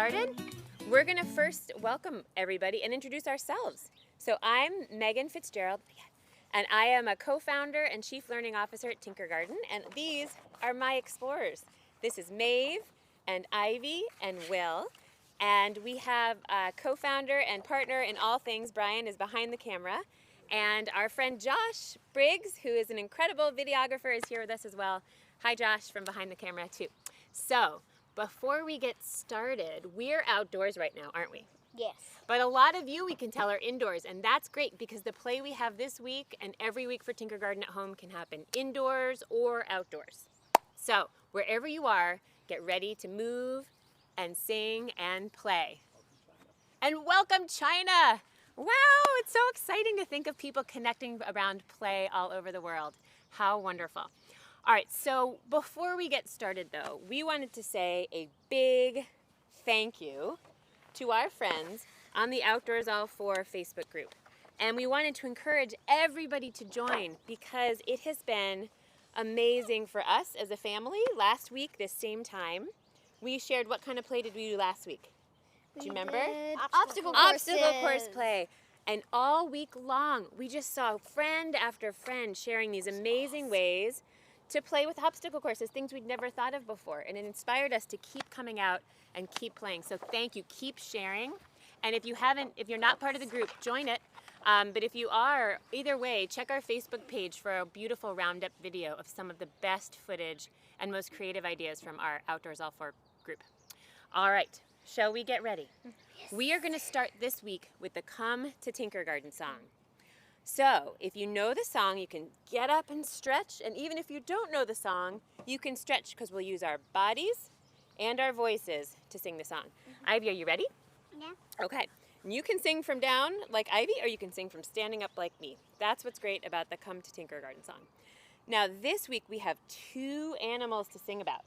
started, we're going to first welcome everybody and introduce ourselves. So I'm Megan Fitzgerald, and I am a co-founder and chief learning officer at Tinkergarten, and these are my explorers. This is Maeve and Ivy and Will, and we have a co-founder and partner in all things. Brian is behind the camera, and our friend Josh Briggs, who is an incredible videographer, is here with us as well. Hi Josh, from behind the camera too. So, before we get started, we're outdoors right now, aren't we? Yes. But a lot of you, we can tell, are indoors, and that's great because the play we have this week and every week for Tinkergarten at Home can happen indoors or outdoors. So, wherever you are, get ready to move and sing and play. And welcome China! Wow, it's so exciting to think of people connecting around play all over the world. How wonderful. All right, so before we get started though, we wanted to say a big thank you to our friends on the Outdoors All For Facebook group. And we wanted to encourage everybody to join because it has been amazing for us as a family. Last week, this same time, we shared what kind of play did we do last week? Do you remember? Obstacle course play. And all week long, we just saw friend after friend sharing these amazing ways to play with obstacle courses, things we'd never thought of before. And it inspired us to keep coming out and keep playing. So thank you, keep sharing. And if you're not part of the group, join it. But if you are, either way, check our Facebook page for a beautiful roundup video of some of the best footage and most creative ideas from our Outdoors All For group. All right, shall we get ready? Yes. We are gonna start this week with the Come to Tinkergarten song. So, if you know the song, you can get up and stretch, and even if you don't know the song, you can stretch because we'll use our bodies and our voices to sing the song. Ivy, are you ready? Yeah. Okay. And you can sing from down like Ivy, or you can sing from standing up like me. That's what's great about the Come to Tinkergarten song. Now, this week we have two animals to sing about,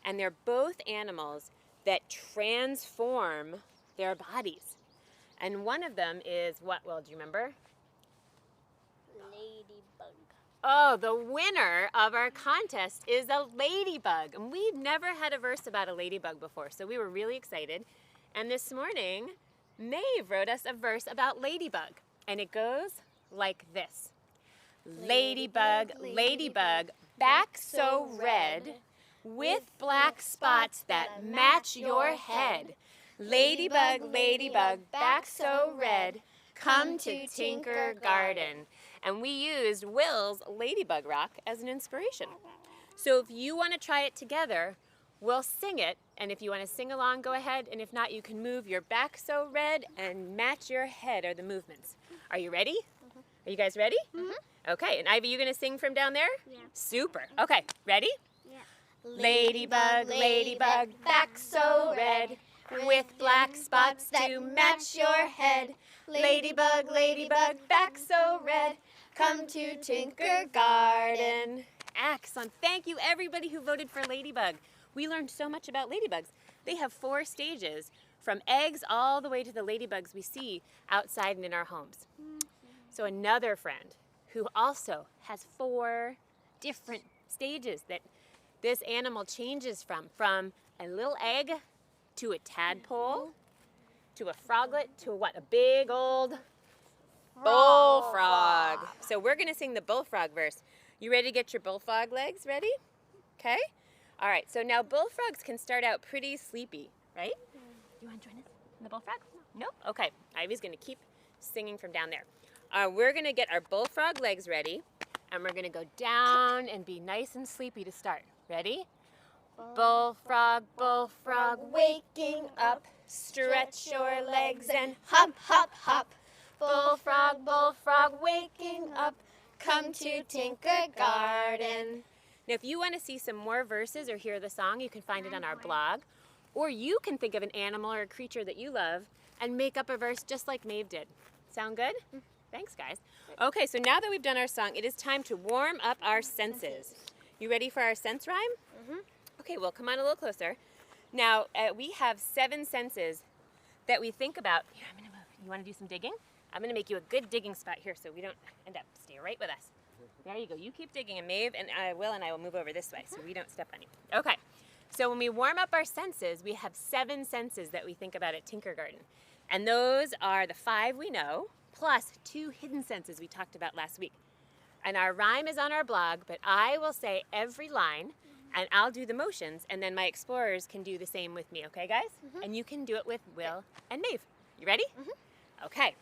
and they're both animals that transform their bodies. And one of them is what, Will, do you remember? Ladybug. Oh, the winner of our contest is a ladybug. And we've never had a verse about a ladybug before, so we were really excited. And this morning, Maeve wrote us a verse about ladybug. And it goes like this. Ladybug, ladybug, back so red, with black spots that match your head. Ladybug, ladybug, back so red, come to Tinkergarten. And we used Will's Ladybug Rock as an inspiration. So if you want to try it together, we'll sing it. And if you want to sing along, go ahead. And if not, you can move your back so red and match your head are the movements. Are you ready? Are you guys ready? Okay, and Ivy, you going to sing from down there? Yeah. Super. Okay, ready? Yeah. Ladybug, ladybug, back so red, with black spots to match your head. Ladybug, ladybug, back so red, come to Tinkergarten. Excellent. Thank you, everybody who voted for Ladybug. We learned so much about ladybugs. They have 4 stages, from eggs all the way to the ladybugs we see outside and in our homes. So another friend who also has 4 different stages that this animal changes from a little egg to a tadpole, to a froglet, to what? A big old bullfrog. So we're gonna sing the bullfrog verse. You ready to get your bullfrog legs ready? Okay? All right, so now bullfrogs can start out pretty sleepy, right? You wanna join us in the bullfrog? No? Okay, Ivy's gonna keep singing from down there. We're gonna get our bullfrog legs ready, and we're gonna go down and be nice and sleepy to start. Ready? Bullfrog, bullfrog, waking up, stretch your legs and hop, hop, hop. Bullfrog, bullfrog, waking up, come to Tinkergarten. Now, if you want to see some more verses or hear the song, you can find it on our blog. Or you can think of an animal or a creature that you love and make up a verse just like Maeve did. Sound good? Thanks, guys. Okay, so now that we've done our song, it is time to warm up our senses. You ready for our sense rhyme? Okay, well, come on a little closer. Now, we have 7 senses that we think about. Here, I'm gonna move. You wanna do some digging? I'm gonna make you a good digging spot here so we don't end up. Stay right with us. There you go. You keep digging, and Maeve and Will and I will move over this way so we don't step on you. Okay, So when we warm up our senses, we have 7 senses that we think about at Tinkergarten. And those are the 5 we know, plus 2 hidden senses we talked about last week. And our rhyme is on our blog, but I will say every line, and I'll do the motions, and then my explorers can do the same with me, okay, guys? And you can do it with Will and Maeve. You ready? Okay.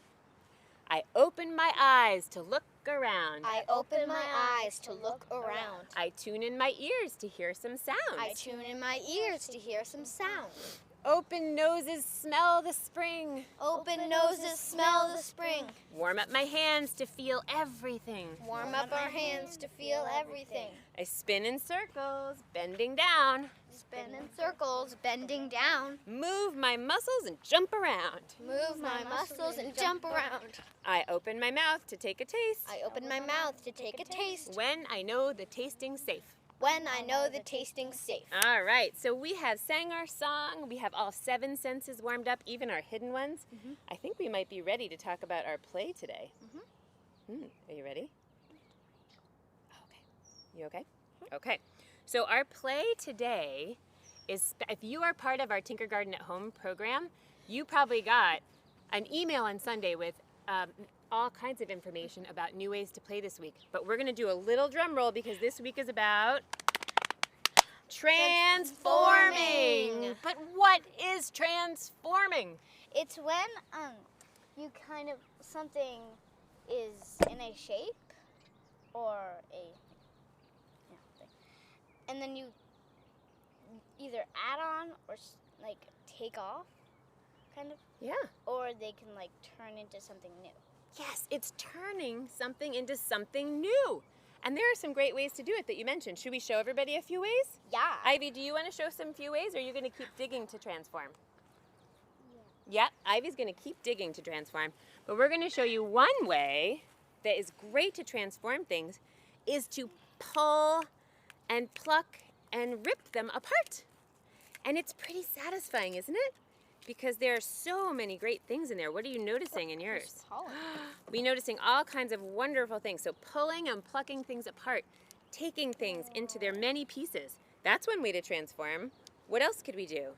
I open my eyes to look around. I open my eyes to look around. I tune in my ears to hear some sounds. I tune in my ears to hear some sounds. Open noses smell the spring. Open noses smell the spring. Warm up my hands to feel everything. Warm up our hands to feel everything. I spin in circles, bending down. Spin in circles, bending down. Move my muscles and jump around. Move my muscles and jump around. I open my mouth to take a taste. I open my mouth to take a taste. When I know the tasting's safe. When I know the tasting's safe. All right, so we have sang our song. We have all 7 senses warmed up, even our hidden ones. I think we might be ready to talk about our play today. Are you ready? Okay. You okay? Okay. So our play today is, if you are part of our Tinkergarten at Home program, you probably got an email on Sunday with all kinds of information about new ways to play this week. But we're going to do a little drum roll because this week is about transforming. But what is transforming? It's when you kind of, something is in a shape or a thing, and then you either add on or like take off, kind of. Yeah. Or they can like turn into something new. Yes, it's turning something into something new. And there are some great ways to do it that you mentioned. Should we show everybody a few ways? Yeah. Ivy, do you want to show some few ways, or are you going to keep digging to transform? Yeah, Ivy's going to keep digging to transform. But we're going to show you one way that is great to transform things is to pull and pluck and rip them apart. And it's pretty satisfying, isn't it? Because there are so many great things in there. What are you noticing in yours? We're noticing all kinds of wonderful things. So pulling and plucking things apart, taking things into their many pieces. That's one way to transform. What else could we do?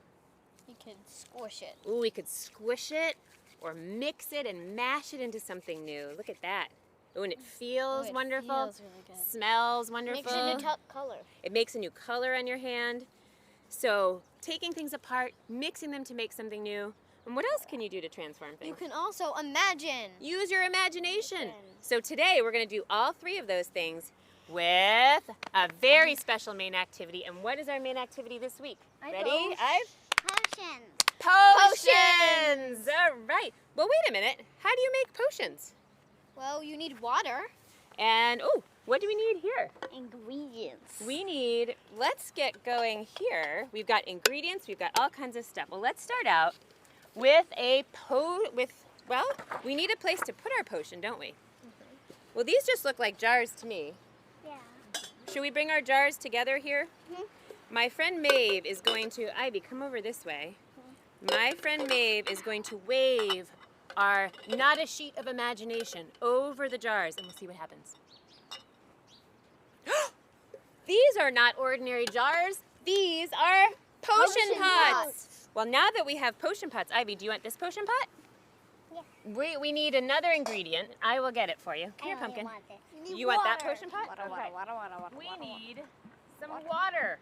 You could squish it. Ooh, we could squish it or mix it and mash it into something new. Look at that. Ooh, and it feels wonderful. Feels really good. Smells wonderful. Makes a new color. It makes a new color on your hand. So taking things apart, mixing them to make something new. And what else can you do to transform things? You can also imagine. Use your imagination. So today we're going to do all 3 of those things with a very special main activity. And what is our main activity this week? Ready? Ive? Potions. Potions! All right. Well, wait a minute. How do you make potions? Well, you need water. And, oh, what do we need here? Ingredients. We need, let's get going here. We've got ingredients, we've got all kinds of stuff. Well, let's start out with we need a place to put our potion, don't we? Well, these just look like jars to me. Yeah. Should we bring our jars together here? My friend Maeve is going to, Ivy, come over this way. My friend Maeve is going to wave our not a sheet of imagination over the jars, and we'll see what happens. These are not ordinary jars. These are potion pots. Well, now that we have potion pots, Ivy, do you want this potion pot? Yeah. We need another ingredient. I will get it for you. Come here, Pumpkin. You want that potion pot? Okay. We need some water.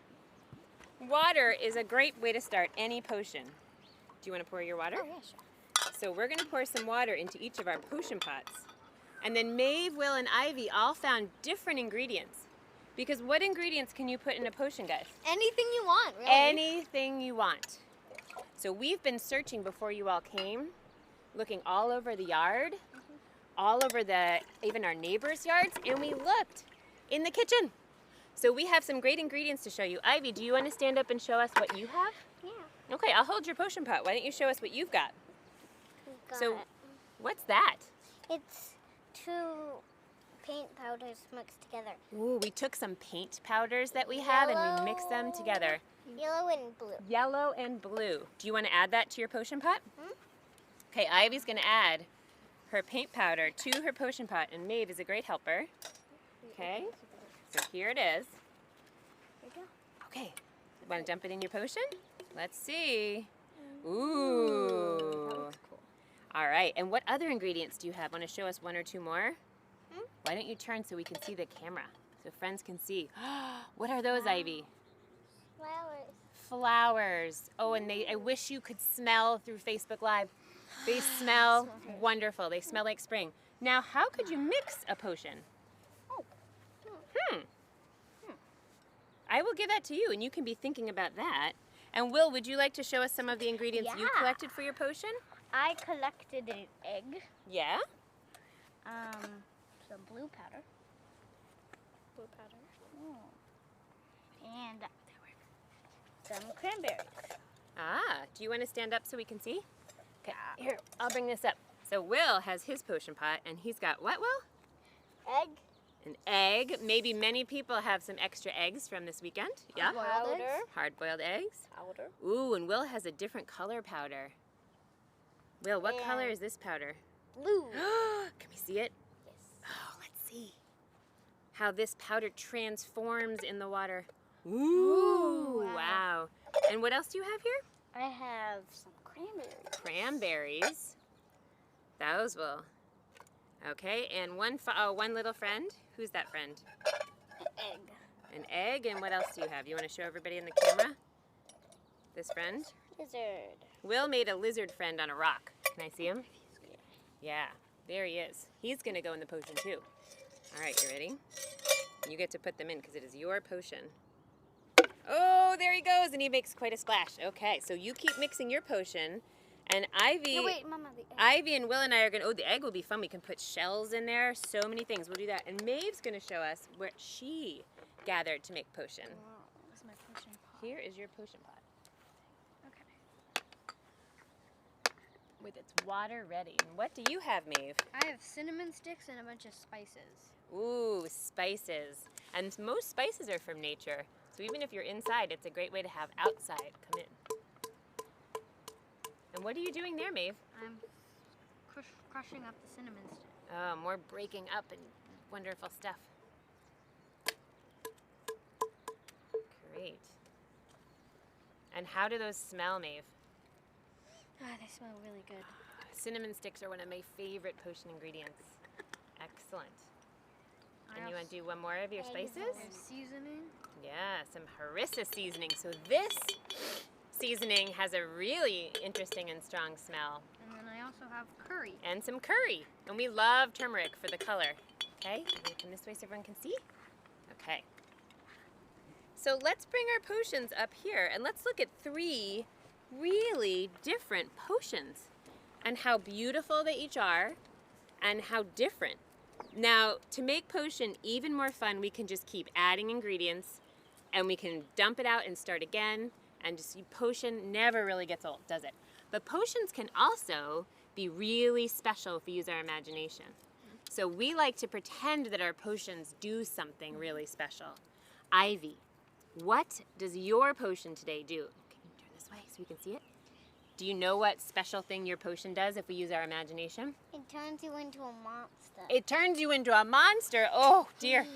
Water is a great way to start any potion. Do you want to pour your water? Oh, yeah, sure. So we're going to pour some water into each of our potion pots. And then Maeve, Will, and Ivy all found different ingredients. Because what ingredients can you put in a potion, guys? Anything you want, really. Anything you want. So we've been searching before you all came, looking all over the yard, all over even our neighbors' yards, and we looked in the kitchen. So we have some great ingredients to show you. Ivy, do you want to stand up and show us what you have? Yeah. Okay, I'll hold your potion pot. Why don't you show us what you've got? What's that? It's 2 paint powders mixed together. Ooh, we took some paint powders that we have and we mixed them together. Yellow and blue. Yellow and blue. Do you want to add that to your potion pot? Okay, Ivy's going to add her paint powder to her potion pot, and Maeve is a great helper. Okay, so here it is. There you go. Okay, Want to dump it in your potion? Let's see. Ooh. That looks cool. All right, and what other ingredients do you have? Want to show us one or two more? Why don't you turn so we can see the camera, so friends can see? What are those, Ivy? Flowers. Flowers. Oh, and I wish you could smell through Facebook Live. They smell wonderful. They smell like spring. Now, how could you mix a potion? I will give that to you, and you can be thinking about that. And Will, would you like to show us some of the ingredients you collected for your potion? I collected an egg. Yeah? Some blue powder. And some cranberries. Ah, do you want to stand up so we can see? Okay, here, I'll bring this up. So Will has his potion pot, and he's got what, Will? Egg. An egg. Maybe many people have some extra eggs from this weekend. Yeah? Powder. Hard-boiled eggs. Powder. Ooh, and Will has a different color powder. Will, what color is this powder? Blue. Can we see it? Yes. Oh, let's see. How this powder transforms in the water. Ooh, wow. And what else do you have here? I have some cranberries. Cranberries. Those will. Okay, and one little friend. Who's that friend? An egg. An egg, and what else do you have? You want to show everybody in the camera? This friend? Lizard. Will made a lizard friend on a rock. Can I see him? Yeah, there he is. He's going to go in the potion too. All right, you ready? You get to put them in because it is your potion. Oh, there he goes, and he makes quite a splash. Okay, so you keep mixing your potion, and Ivy... No, wait, Mama, the egg. Ivy and Will and I are going to... Oh, the egg will be fun. We can put shells in there. So many things. We'll do that. And Maeve's going to show us where she gathered to make potion. Wow, this is my potion pot. Here is your potion pot. Okay. With its water ready. And what do you have, Maeve? I have cinnamon sticks and a bunch of spices. Ooh, spices. And most spices are from nature. So even if you're inside, it's a great way to have outside come in. And what are you doing there, Maeve? I'm crushing up the cinnamon stick. Oh, more breaking up and wonderful stuff. Great. And how do those smell, Maeve? Ah, they smell really good. Cinnamon sticks are one of my favorite potion ingredients. Excellent. And you want to do one more of your spices? Seasoning. Yeah, some harissa seasoning. So this seasoning has a really interesting and strong smell. And then I also have curry. And some curry. And we love turmeric for the color. Okay, I'm going to come this way so everyone can see. Okay. So let's bring our potions up here and let's look at 3 really different potions and how beautiful they each are and how different. Now, to make potion even more fun, we can just keep adding ingredients and we can dump it out and start again. And just potion never really gets old, does it? But potions can also be really special if we use our imagination. So we like to pretend that our potions do something really special. Ivy, what does your potion today do? Can you turn this way so we can see it? Do you know what special thing your potion does if we use our imagination? It turns you into a monster. It turns you into a monster. Oh, dear.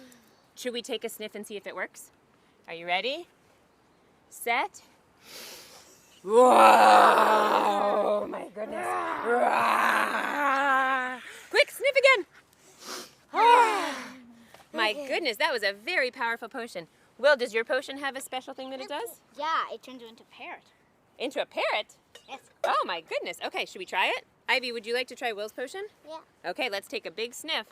Should we take a sniff and see if it works? Are you ready? Set. Whoa! Oh, my goodness. Quick, sniff again. My goodness, that was a very powerful potion. Will, does your potion have a special thing that it does? Yeah, it turns you into a parrot. Into a parrot? Yes. Oh, my goodness. Okay, should we try it? Ivy, would you like to try Will's potion? Yeah. Okay, let's take a big sniff.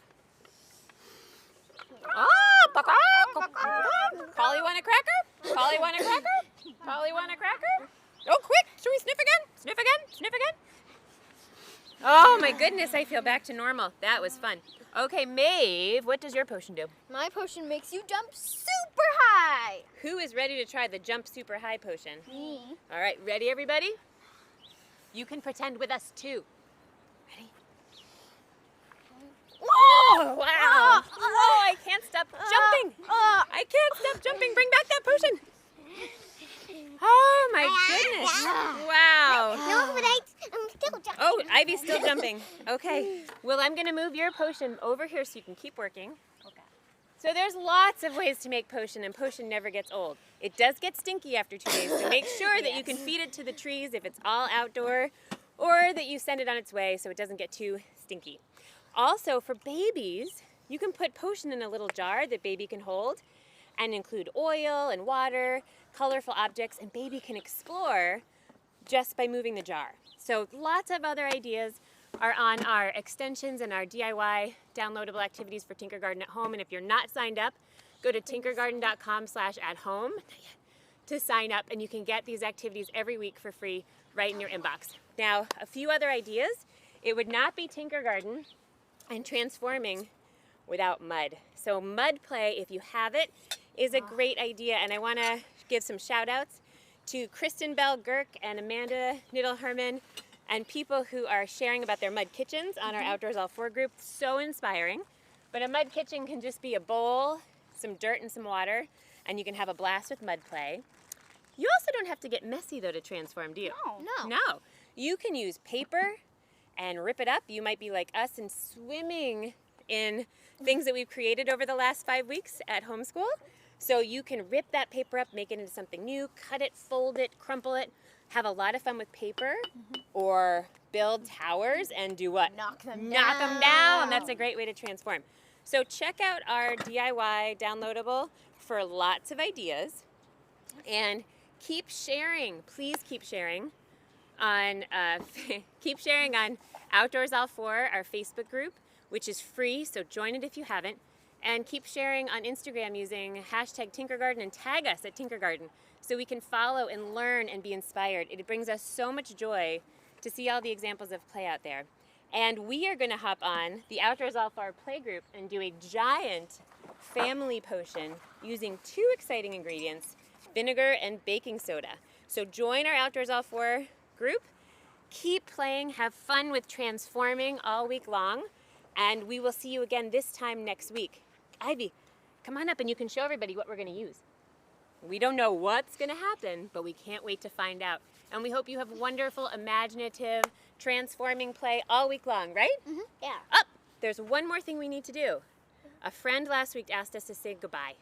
Polly want a cracker? Polly want a cracker? Polly want a cracker? Oh, quick! Should we sniff again? Sniff again? Sniff again? Oh my goodness, I feel back to normal. That was fun. Okay, Maeve, what does your potion do? My potion makes you jump super high. Who is ready to try the jump super high potion? Me. All right, ready everybody? You can pretend with us too. Ready? Whoa! Wow! Oh, I can't stop jumping. I can't stop jumping. Bring back that potion. Oh my goodness! Wow! No, but I'm still jumping. Oh, Ivy's still jumping. Okay. Well, I'm gonna move your potion over here so you can keep working. Okay. So there's lots of ways to make potion, and potion never gets old. It does get stinky after 2 days, so make sure that you can feed it to the trees if it's all outdoor, or that you send it on its way so it doesn't get too stinky. Also, for babies, you can put potion in a little jar that baby can hold and include oil and water, colorful objects, and baby can explore just by moving the jar. So lots of other ideas are on our extensions and our DIY downloadable activities for Tinkergarten at Home. And if you're not signed up, go to tinkergarten.com/at-home to sign up, and you can get these activities every week for free right in your inbox. Now, a few other ideas. It would not be Tinkergarten and transforming without mud. So mud play, if you have it, is a great idea. And I want to give some shout outs to Kristen Bell Girk and Amanda Niddle-Herman and people who are sharing about their mud kitchens on our Outdoors All 4 group. So inspiring. But a mud kitchen can just be a bowl, some dirt and some water, and you can have a blast with mud play. You also don't have to get messy though to transform, do you? No. You can use paper and rip it up. You might be like us and swimming in things that we've created over the last 5 weeks at homeschool. So you can rip that paper up, make it into something new, cut it, fold it, crumple it, have a lot of fun with paper, or build towers and do what? Knock them down. That's a great way to transform. So check out our DIY downloadable for lots of ideas, and keep sharing. Please keep sharing on Outdoors All 4, our Facebook group, which is free. So join it if you haven't, and keep sharing on Instagram using #Tinkergarten and tag us at Tinkergarten, so we can follow and learn and be inspired. It brings us so much joy to see all the examples of play out there. And we are going to hop on the Outdoors All 4 playgroup and do a giant family potion using 2 exciting ingredients, vinegar and baking soda. So join our Outdoors All 4 group. Keep playing, have fun with transforming all week long, and we will see you again this time next week. Ivy, come on up and you can show everybody what we're going to use. We don't know what's going to happen, but we can't wait to find out. And we hope you have wonderful, imaginative, transforming play all week long, right? Yeah. Oh, there's one more thing we need to do. A friend last week asked us to say goodbye.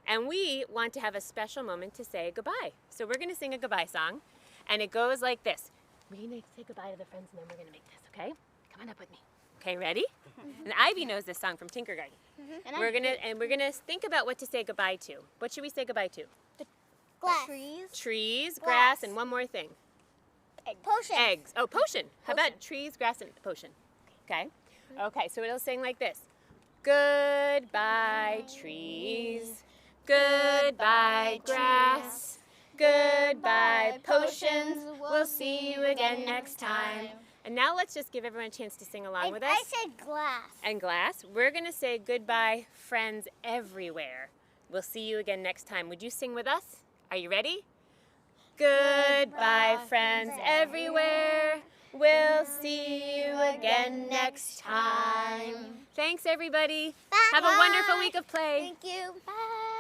And we want to have a special moment to say goodbye. So we're going to sing a goodbye song. And it goes like this. We're going to say goodbye to the friends, and then we're going to make this, okay? Come on up with me. Okay, ready? And Ivy knows this song from Tinkergarten. And We're gonna think about what to say goodbye to. What should we say goodbye to? glass. Trees, grass, and one more thing. Potion. Eggs. Oh, potion. How about trees, grass, and potion? Okay. Okay, so it'll sing like this. Goodbye, trees. Goodbye, grass. Goodbye, potions. We'll see you again next time. And now let's just give everyone a chance to sing along with us. I said glass. And glass. We're going to say goodbye, friends everywhere. We'll see you again next time. Would you sing with us? Are you ready? Goodbye, friends everywhere. We'll see you again next time. Thanks, everybody. Bye. Have a wonderful week of play. Thank you. Bye.